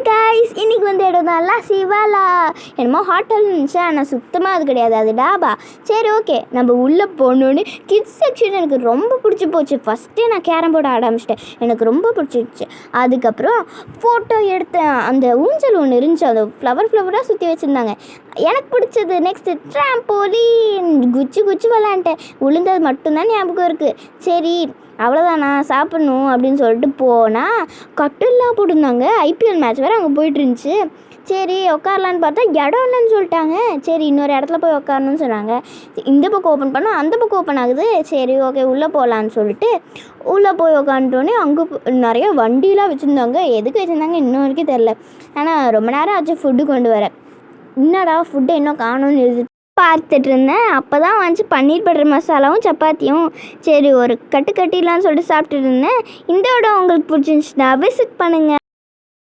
Hi guys, இன்றைக்கி வந்து இடம் தான் சிவாலா. என்னமோ ஹோட்டல் இருந்துச்சு, ஆனால் சுத்தமாக அது கிடையாது, அது டாபா. சரி ஓகே, நம்ம உள்ளே போனோன்னு கிட்ஸ் செக்ஷன் எனக்கு ரொம்ப பிடிச்சி போச்சு. ஃபஸ்ட்டே நான் கேரம் போர்டு ஆரம்பிச்சிட்டேன், எனக்கு ரொம்ப பிடிச்சிருச்சு. அதுக்கப்புறம் ஃபோட்டோ எடுத்தேன். அந்த ஊஞ்சல் ஒன்று இருந்துச்சு, அதை ஃப்ளவராக சுற்றி வச்சுருந்தாங்க, எனக்கு பிடிச்சது. நெக்ஸ்ட்டு ட்ராம்போலின் குச்சி விளாண்டேன். விழுந்தது மட்டும்தான் ஞாபகம் இருக்குது. சரி அவ்வளோதான், நான் சாப்பிட்ணும் அப்படின்னு சொல்லிட்டு போனால் கட்டில்லாம் போட்டிருந்தாங்க. ஐபிஎல் மேட்ச் வேறு அங்கே போயிட்டு இருந்துச்சு. சரி உட்காரலான்னு பார்த்தா இடம் இல்லைன்னு சொல்லிட்டாங்க. சரி இன்னொரு இடத்துல போய் உட்காரணும்னு சொன்னாங்க. இந்த பக்கம் ஓப்பன் பண்ணால் அந்த பக்கம் ஓப்பன் ஆகுது. சரி ஓகே உள்ளே போகலான்னு சொல்லிட்டு உள்ளே போய் உட்காந்துட்டோன்னே அங்கே நிறைய வண்டிலாம் வச்சுருந்தாங்க. எதுக்கு வச்சுருந்தாங்க இன்னும் வரைக்கும் தெரில. ஆனால் ரொம்ப நேரம் ஆச்சு ஃபுட்டு கொண்டு வர. என்னடா ஃபுட்டு இன்னும் காணும்னு பார்த்துட்டு இருந்தேன். அப்போ தான் வந்து பன்னீர் பட்டர் மசாலாவும் சப்பாத்தியும் சரி ஒரு கட்டிடலான்னு சொல்லிட்டு சாப்பிட்டுட்டு இருந்தேன். இந்த இடம் உங்களுக்கு பிடிச்சிருந்துச்சுன்னா விசிட் பண்ணுங்கள்.